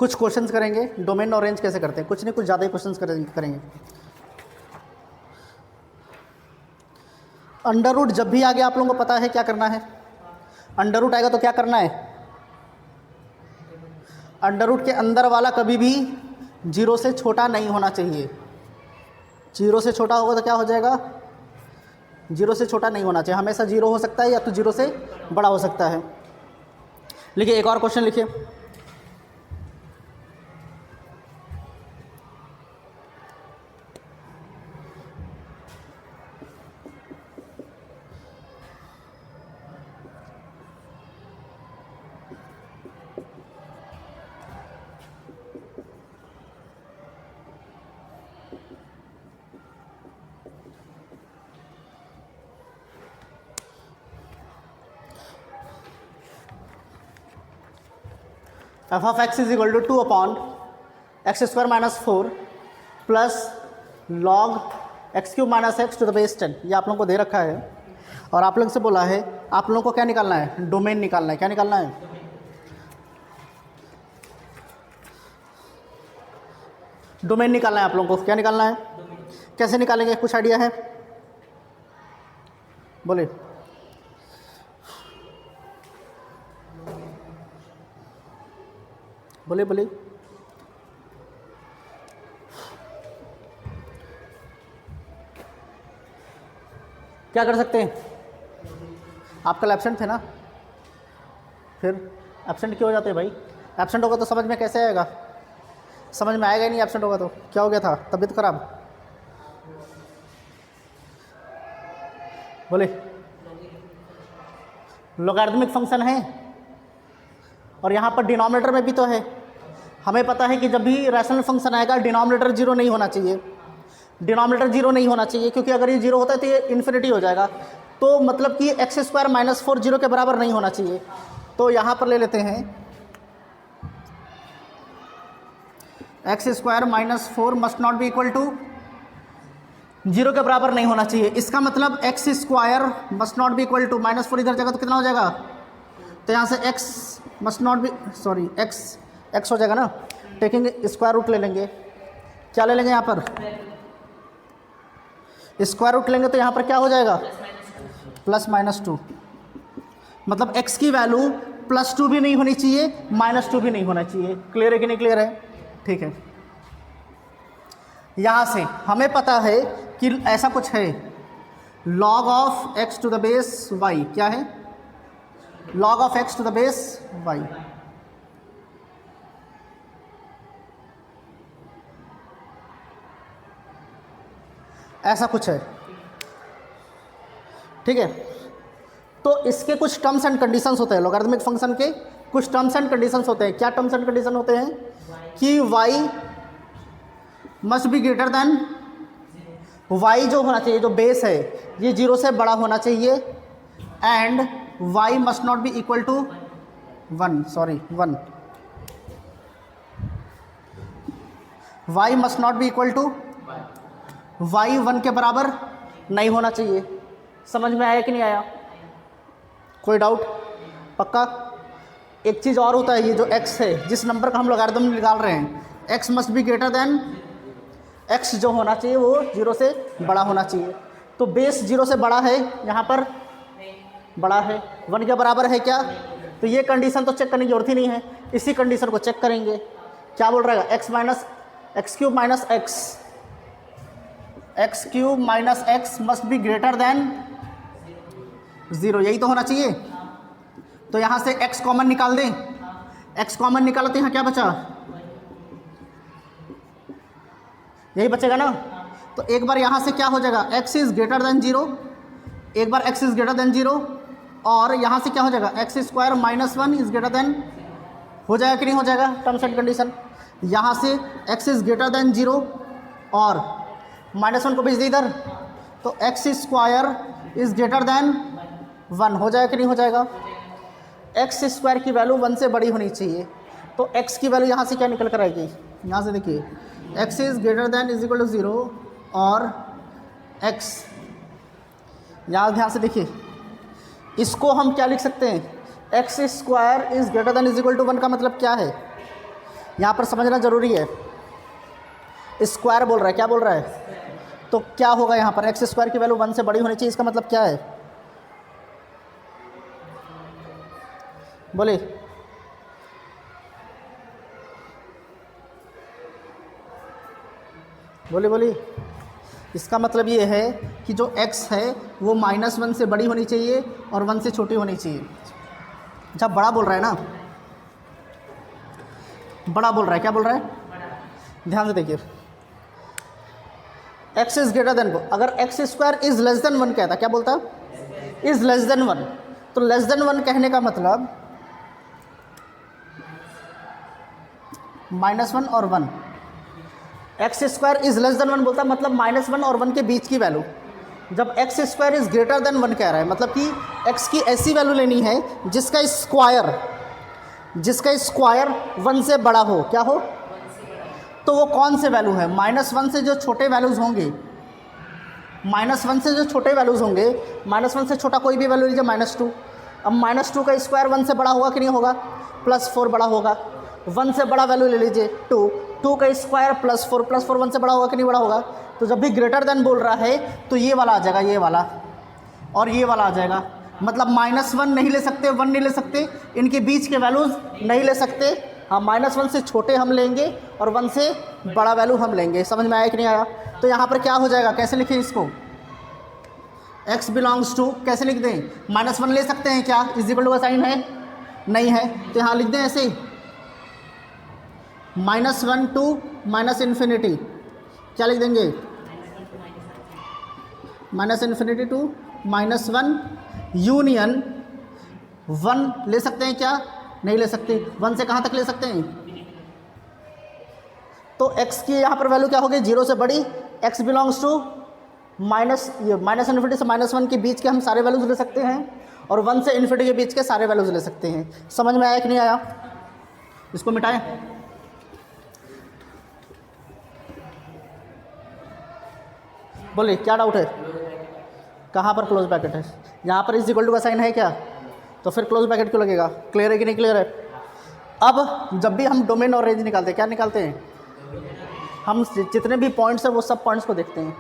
कुछ क्वेश्चंस करेंगे डोमेन और रेंज कैसे करते हैं, कुछ नहीं कुछ ज़्यादा ही क्वेश्चंस करेंगे। अंडर रूट जब भी आ गया आप लोगों को पता है क्या करना है, अंडर रूट आएगा तो क्या करना है, अंडर रूट के अंदर वाला कभी भी 0 से छोटा नहीं होना चाहिए। 0 से छोटा होगा तो क्या हो जाएगा, 0 से छोटा नहीं होना चाहिए, हमेशा 0 हो सकता है या तो 0 से बड़ा हो सकता है। लिखिए एक और क्वेश्चन लिखिए, f of x is equal to 2 upon x square minus 4 plus log x cube minus x to the base 10। ये आप लोगों को दे रखा है और आप लोग से बोला है आप लोगों को क्या निकालना है, डोमेन निकालना है। क्या निकालना है, डोमेन निकालना है आप लोगों को। क्या निकालना है, कैसे निकालेंगे, कुछ आइडिया है, बोले। बोले बोले क्या कर सकते हैं, आप कल एब्सेंट थे ना, फिर एब्सेंट क्यों हो जाते हैं भाई, एब्सेंट होगा तो समझ में कैसे आएगा, समझ में आएगा ही नहीं, एब्सेंट होगा तो क्या हो गया था, तबीयत खराब, बोले। लॉगरिथमिक फंक्शन है और यहाँ पर डिनोमिनेटर में भी तो है, हमें पता है कि जब भी रैशनल फंक्शन आएगा डिनोमिनेटर 0 नहीं होना चाहिए, डिनोमिनेटर 0 नहीं होना चाहिए, क्योंकि अगर ये 0 होता है तो ये इन्फिनिटी हो जाएगा, तो मतलब कि एक्स स्क्वायर माइनस 4 0 के बराबर नहीं होना चाहिए। तो यहाँ पर ले लेते हैं x square minus 4 must not be equal to 0 के बराबर नहीं होना चाहिए। इसका मतलब x square must not be equal to minus 4 इधर जाएगा तो कितना हो जाएगा, तो यहाँ से x must not B sorry x हो जाएगा ना, टेकिंग स्क्वायर रूट ले लेंगे, क्या ले लेंगे यहाँ पर स्क्वायर रूट लेंगे, तो यहाँ पर क्या हो जाएगा प्लस माइनस 2, मतलब x की वैल्यू +2 भी नहीं होनी चाहिए -2 भी नहीं होना चाहिए। क्लियर है कि नहीं क्लियर है, ठीक है। यहाँ से हमें पता है कि ऐसा कुछ है, log of x to the base y, क्या है log of x to the base y, ऐसा कुछ है, ठीक है। तो इसके कुछ टर्म्स एंड कंडीशंस होते हैं, लॉगरिथमिक फंक्शन के कुछ टर्म्स एंड कंडीशंस होते हैं। क्या टर्म्स एंड कंडीशन होते हैं कि y must be greater than, y जो होना चाहिए, जो बेस है ये 0 से बड़ा होना चाहिए, and y must not be equal to 1, sorry 1, y must not be equal to y 1 के बराबर नहीं होना चाहिए। समझ में आया कि नहीं आया, कोई डाउट, पक्का। एक चीज़ और होता है, ये जो x है, जिस नंबर का हम लॉगरिथम निकाल रहे हैं, x must be greater than, x जो होना चाहिए वो 0 से बड़ा होना चाहिए। तो बेस 0 से बड़ा है, यहाँ पर बड़ा है, 1 के बराबर है क्या, तो ये कंडीशन तो चेक करने की जरूरत ही नहीं है, इसी कंडीशन को चेक करेंगे। क्या बोल रहा है, x cube minus x must be greater than 0, यही तो होना चाहिए। तो यहाँ से x कॉमन निकाल दें, x कॉमन निकाला तो यहाँ क्या बचा, यही बचेगा ना। तो एक बार यहाँ से क्या हो जाएगा, x इज ग्रेटर देन 0, एक बार x इज ग्रेटर देन 0, और यहाँ से क्या हो जाएगा, x square minus 1 is greater then, हो जाएगा कि नहीं हो जाएगा, टर्म्स एंड कंडीशन। यहाँ से x इज ग्रेटर देन 0 और -1 को भेज दे इधर, तो x square is greater then 1, हो जाएगा कि नहीं हो जाएगा। एक्स स्क्वायर की वैल्यू 1 से बड़ी होनी चाहिए, तो x की वैल्यू यहाँ से क्या निकल कर आएगी, यहाँ से देखिए x is greater than is equal to 0 और x, यहाँ ध्यान से देखिए, इसको हम क्या लिख सकते हैं, x square is greater than is equal to 1 का मतलब क्या है, यहाँ पर समझना ज़रूरी है। स्क्वायर बोल रहा है, क्या बोल रहा है? तो क्या होगा यहाँ पर? एक्स स्क्वायर की वैल्यू 1 से बड़ी होनी चाहिए, इसका मतलब क्या है? बोले बोले बोले इसका मतलब ये है कि जो x है वो -1 से बड़ी होनी चाहिए और 1 से छोटी होनी चाहिए। अच्छा, बड़ा बोल रहा है ना, बड़ा बोल रहा है, क्या बोल रहा है? ध्यान से देखिए, x इज ग्रेटर देन, अगर x square is less than 1 कहता, क्या बोलता? Is less than 1। तो लेस देन 1 कहने का मतलब -1 और 1, x square is less than 1 बोलता है, मतलब -1 और 1 के बीच की वैल्यू। जब x square is greater then 1 कह रहा है, मतलब कि x की ऐसी वैल्यू लेनी है जिसका स्क्वायर 1 से बड़ा हो। क्या हो? तो वो कौन से वैल्यू है? -1 से जो छोटे वैल्यूज़ होंगे, -1 से जो छोटे वैल्यूज़ होंगे, -1 से छोटा कोई भी वैल्यू लीजिए, -2। अब -2 का स्क्वायर 1 से बड़ा होगा कि नहीं होगा? +4 बड़ा होगा। 1 से बड़ा वैल्यू ले लीजिए 2 का स्क्वायर +4 1 से बड़ा होगा कि नहीं बड़ा होगा? तो जब भी ग्रेटर देन बोल रहा है तो ये वाला आ जाएगा, ये वाला और ये वाला आ जाएगा। मतलब -1 नहीं ले सकते, 1 नहीं ले सकते, इनके बीच के वैल्यूज़ नहीं ले सकते। हाँ, -1 से छोटे हम लेंगे और 1 से बड़ा वैल्यू हम लेंगे। समझ में आया कि नहीं आया? तो यहाँ पर क्या हो जाएगा, कैसे लिखें इसको? x बिलोंग्स टू कैसे लिख दें? -1 ले सकते हैं क्या? इक्वल टू का साइन है? नहीं है, तो यहाँ लिख दें ऐसे -1 टू -∞। क्या लिख देंगे? -∞ टू -1 यूनियन 1 ले सकते हैं क्या? नहीं ले सकते। 1 से कहाँ तक ले सकते हैं? तो x की यहाँ पर वैल्यू क्या होगी? 0 से बड़ी। x बिलोंग्स टू -∞ से -1 के बीच के हम सारे वैल्यूज ले सकते हैं और 1 से इन्फिनिटी के बीच के सारे वैल्यूज ले सकते हैं। समझ में आया कि नहीं आया? इसको मिटाएं। बोलिए क्या डाउट है? कहाँ पर क्लोज ब्रैकेट है? यहाँ पर इज इक्वल टू का साइन है क्या? तो फिर क्लोज ब्रैकेट क्यों लगेगा? क्लियर है कि नहीं क्लियर है? अब जब भी हम डोमेन और रेंज निकालते हैं, क्या निकालते हैं? हम जितने भी पॉइंट्स हैं वो सब पॉइंट्स को देखते हैं,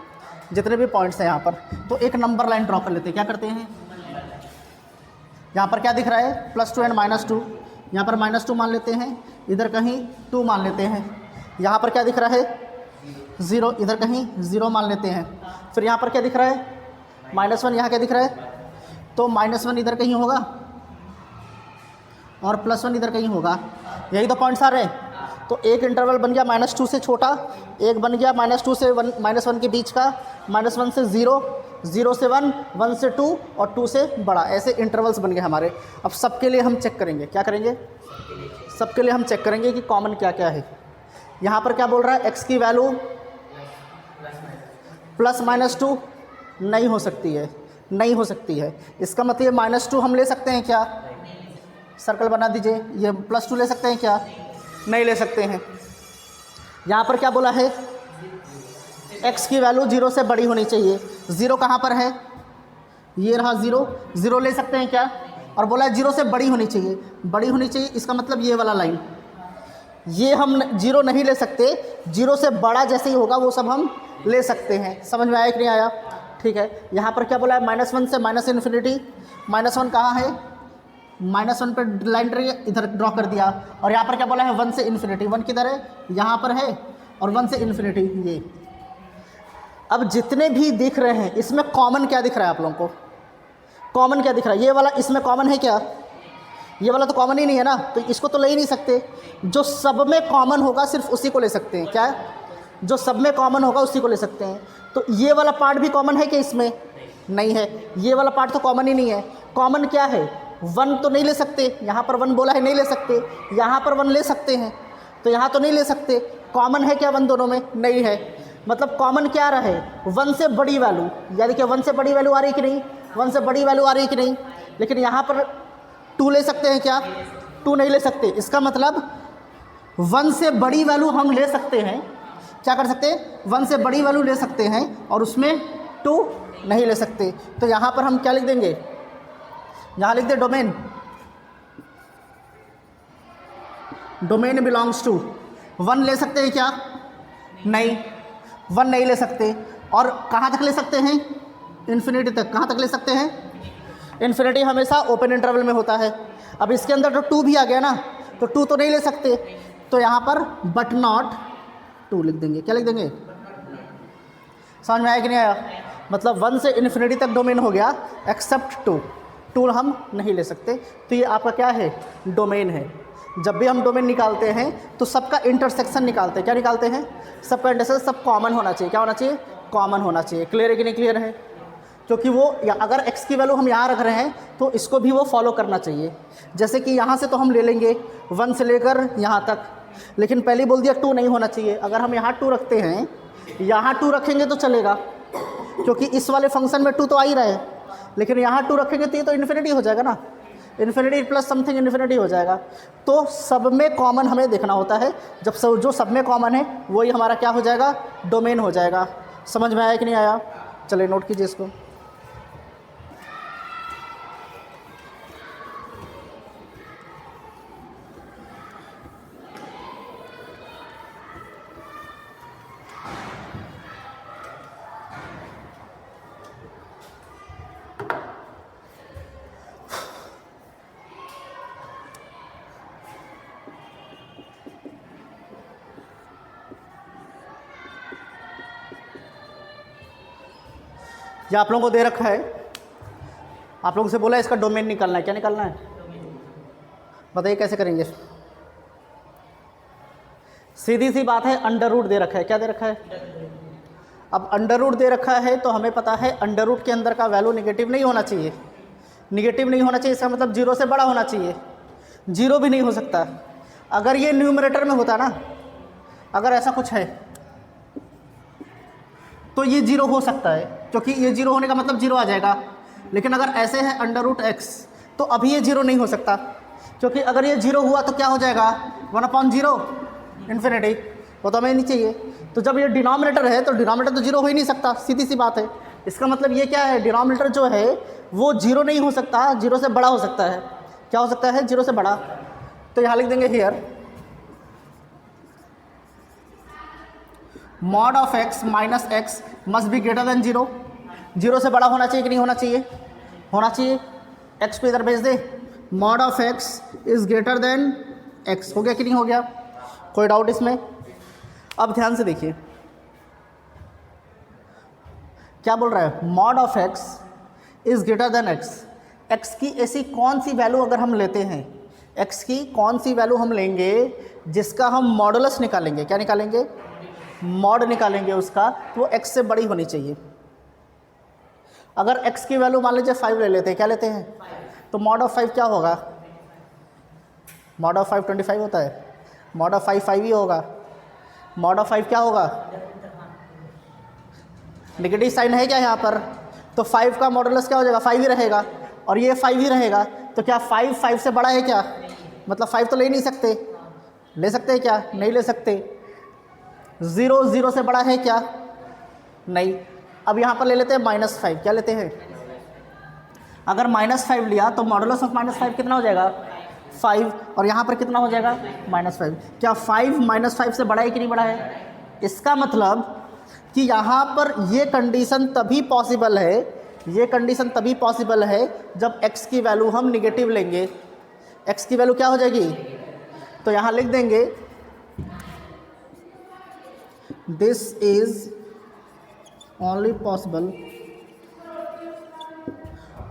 जितने भी पॉइंट्स हैं यहाँ पर, तो एक नंबर लाइन ड्रॉ कर लेते हैं। क्या करते हैं? यहाँ पर क्या दिख रहा है? +2 एंड -2। यहाँ पर -2 मान लेते हैं, इधर कहीं 2 मान लेते हैं। यहाँ पर क्या दिख रहा है? 0, इधर कहीं 0 मान लेते हैं। फिर यहाँ पर क्या दिख रहा है? -1। यहाँ क्या दिख रहा है? तो -1 इधर कहीं होगा और +1 इधर कहीं होगा। यही तो पॉइंट्स आ रहे हैं। तो एक इंटरवल बन गया -2 से छोटा, एक बन गया -2 से -1 के बीच का, -1 से 0, 0 से 1, 1 से 2 और 2 से बड़ा। ऐसे इंटरवल्स बन गए हमारे। अब सबके लिए हम चेक करेंगे। क्या करेंगे? सबके लिए हम चेक करेंगे कि कॉमन क्या क्या है। यहाँ पर क्या बोल रहा है? x की वैल्यू +-2 नहीं हो सकती है, नहीं हो सकती है। इसका मतलब -2 हम ले सकते हैं क्या? सर्कल बना दीजिए। ये +2 ले सकते हैं क्या? नहीं ले सकते हैं। यहाँ पर क्या बोला है? x की वैल्यू 0 से बड़ी होनी चाहिए। 0 कहाँ पर है? ये रहा 0, 0 ले सकते हैं क्या? और बोला है 0 से बड़ी होनी चाहिए, बड़ी होनी चाहिए। इसका मतलब ये वाला लाइन, ये हम 0 नहीं ले सकते, 0 से बड़ा जैसे ही होगा वो सब हम ले सकते हैं। समझ में आया कि नहीं आया? ठीक है। यहाँ पर क्या बोला है? -1 से -∞। -1 कहाँ है? -1 पर लाइन इधर ड्रॉ कर दिया। और यहाँ पर क्या बोला है? 1 से इन्फिनिटी। 1 किधर है? यहाँ पर है। और 1 से इन्फिनिटी ये। अब जितने भी दिख रहे हैं इसमें कॉमन क्या दिख रहा है आप लोगों को? कॉमन क्या दिख रहा है? ये वाला इसमें कॉमन है क्या? ये वाला तो कॉमन ही नहीं है ना, तो इसको तो ले ही नहीं सकते। जो सब में कॉमन होगा सिर्फ उसी को ले सकते हैं। क्या? जो सब में कॉमन होगा उसी को ले सकते हैं। तो ये वाला पार्ट भी कॉमन है कि इसमें? नहीं है। ये वाला पार्ट तो कॉमन ही नहीं है। कॉमन क्या है? 1 तो नहीं ले सकते, यहाँ पर 1 बोला है नहीं ले सकते, यहाँ पर 1 ले सकते हैं, तो यहाँ तो नहीं ले सकते। कॉमन है क्या 1 दोनों में? नहीं है। मतलब कॉमन क्या रहा है? 1 से बड़ी वैल्यू, यानी कि 1 से बड़ी वैल्यू आ रही है कि नहीं? 1 से बड़ी वैल्यू आ रही है कि नहीं? लेकिन यहाँ पर 2 ले सकते हैं क्या? 2 नहीं ले सकते। इसका मतलब 1 से बड़ी वैल्यू हम ले सकते हैं। क्या कर सकते हैं? 1 से बड़ी वैल्यू ले सकते हैं और उसमें 2 नहीं ले सकते। तो यहाँ पर हम क्या लिख देंगे? यहाँ लिख दे डोमेन, डोमेन बिलोंग्स टू 1 ले सकते हैं क्या? नहीं, 1 नहीं ले सकते। और कहाँ तक ले सकते हैं? इन्फिनिटी तक। कहाँ तक ले सकते हैं? इन्फिनिटी हमेशा ओपन इंटरवल में होता है। अब इसके अंदर तो 2 भी आ गया ना, तो 2 तो नहीं ले सकते, तो यहाँ पर बट नॉट 2 लिख देंगे। क्या लिख देंगे? समझ में आया कि नहीं आया? मतलब 1 से इन्फिनिटी तक डोमेन हो गया एक्सेप्ट 2 हम नहीं ले सकते। तो ये आपका क्या है? डोमेन है। जब भी हम डोमेन निकालते हैं तो सबका इंटरसेक्शन निकालते हैं। क्या निकालते हैं? सबका इंटरसेक्शन, सब कॉमन होना चाहिए। क्या होना चाहिए? कॉमन होना चाहिए। क्लियर है कि नहीं क्लियर है? क्योंकि वो अगर x की वैल्यू हम यहाँ रख रहे हैं तो इसको भी वो फॉलो करना चाहिए। जैसे कि यहाँ से तो हम ले लेंगे 1 से लेकर यहाँ तक, लेकिन पहले ही बोल दिया 2 नहीं होना चाहिए। अगर हम यहाँ 2 रखते हैं, यहाँ 2 रखेंगे तो चलेगा, क्योंकि इस वाले फंक्शन में 2 तो आ ही रहा है, लेकिन यहाँ 2 रखेंगे तो ये तो इन्फिनिटी हो जाएगा ना, इन्फिनिटी प्लस समथिंग इन्फिनिटी हो जाएगा। तो सब में कॉमन हमें देखना होता है। जब जो सब में कॉमन है वही हमारा क्या हो जाएगा? डोमेन हो जाएगा। समझ में आया कि नहीं आया? चलिए नोट कीजिए इसको। ये आप लोगों को दे रखा है, आप लोगों से बोला है इसका डोमेन निकालना है। क्या निकालना है? बताइए कैसे करेंगे? सीधी सी बात है, अंडर रूट दे रखा है। क्या दे रखा है? अब अंडर रूट दे रखा है तो हमें पता है अंडर रूट के अंदर का वैल्यू निगेटिव नहीं होना चाहिए। निगेटिव नहीं होना चाहिए इसका मतलब 0 से बड़ा होना चाहिए। 0 भी नहीं हो सकता। अगर ये न्यूमरेटर में होता ना, अगर ऐसा कुछ है तो ये 0 हो सकता है, क्योंकि ये 0 होने का मतलब 0 आ जाएगा। लेकिन अगर ऐसे है अंडर रूट x, तो अभी ये 0 नहीं हो सकता, क्योंकि अगर ये 0 हुआ तो क्या हो जाएगा? 1/0 इन्फिनिटी, वो तो हमें नहीं चाहिए। तो जब ये डिनोमिनेटर है तो डिनोमिनेटर तो 0 हो ही नहीं सकता, सीधी सी बात है। इसका मतलब ये क्या है? डिनोमिनेटर जो है वो 0 नहीं हो सकता, 0 से बड़ा हो सकता है। क्या हो सकता है? 0 से बड़ा। तो यहाँ लिख देंगे here mod of x minus x must be greater than 0। 0 से बड़ा होना चाहिए कि नहीं होना चाहिए? होना चाहिए। x को इधर भेज दे, mod of x is greater than x। हो गया कि नहीं हो गया? कोई डाउट इसमें? अब ध्यान से देखिए क्या बोल रहा है? Mod of x is greater than x। x की ऐसी कौन सी वैल्यू अगर हम लेते हैं, x की कौन सी वैल्यू हम लेंगे जिसका हम मॉडुलस निकालेंगे? क्या निकालेंगे? मॉड निकालेंगे उसका, तो वो x से बड़ी होनी चाहिए। अगर x की वैल्यू मान लीजिए 5 ले लेते हैं, क्या लेते हैं? तो मॉड ऑफ 5 क्या होगा? मॉड ऑफ 5 25 होता है। मॉड ऑफ 5 5 ही होगा। मॉड ऑफ 5 क्या होगा? नेगेटिव साइन है क्या यहाँ पर? तो 5 का मॉडुलस क्या हो जाएगा? 5 ही रहेगा, और ये 5 ही रहेगा। तो क्या 5 5 से बड़ा है क्या? मतलब 5 तो ले नहीं सकते। ले सकते हैं क्या? नहीं ले सकते। 0 0 से बड़ा है क्या? नहीं। अब यहाँ पर ले लेते हैं -5। क्या लेते हैं? अगर -5 लिया तो मॉडुलस ऑफ -5 कितना हो जाएगा? 5। और यहाँ पर कितना हो जाएगा? -5। क्या 5 -5 से बड़ा है कि नहीं बड़ा है? इसका मतलब कि यहाँ पर ये कंडीशन तभी पॉसिबल है, ये कंडीशन तभी पॉसिबल है जब x की वैल्यू हम निगेटिव लेंगे। x की वैल्यू क्या हो जाएगी? तो यहाँ लिख देंगे this is only possible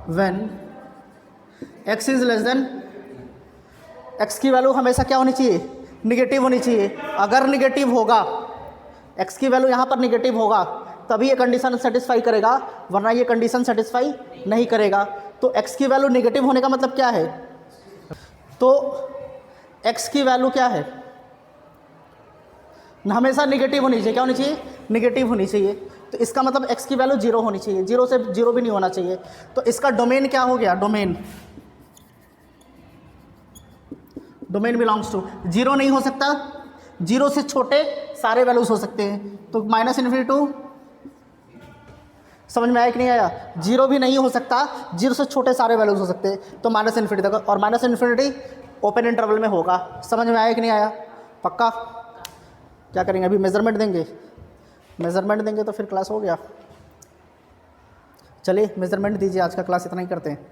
when x is less than, x की वैल्यू हमेशा क्या होनी चाहिए? निगेटिव होनी चाहिए। अगर निगेटिव होगा, x की वैल्यू यहाँ पर निगेटिव होगा, तभी ये कंडीशन सेटिस्फाई करेगा, वरना ये कंडीशन सेटिस्फाई नहीं करेगा। तो x की वैल्यू निगेटिव होने का मतलब क्या है? तो x की वैल्यू क्या है? हमेशा निगेटिव होनी चाहिए। क्या होनी चाहिए? निगेटिव होनी चाहिए। तो इसका मतलब x की वैल्यू 0 होनी चाहिए। 0 से 0 भी नहीं होना चाहिए। तो इसका डोमेन क्या हो गया? डोमेन बिलोंग्स टू 0 नहीं हो सकता। 0 से छोटे सारे वैल्यूज हो सकते हैं। तो -∞ टू, समझ में आया कि नहीं आया? 0 भी नहीं हो सकता, 0 से छोटे सारे वैल्यूज हो सकते हैं। तो -∞ तक, और -∞ ओपन इंटरवल में होगा। समझ में आया कि नहीं आया? पक्का? क्या करेंगे अभी? मेज़रमेंट देंगे। मेज़रमेंट देंगे तो फिर क्लास हो गया। चलिए मेज़रमेंट दीजिए, आज का क्लास इतना ही करते हैं।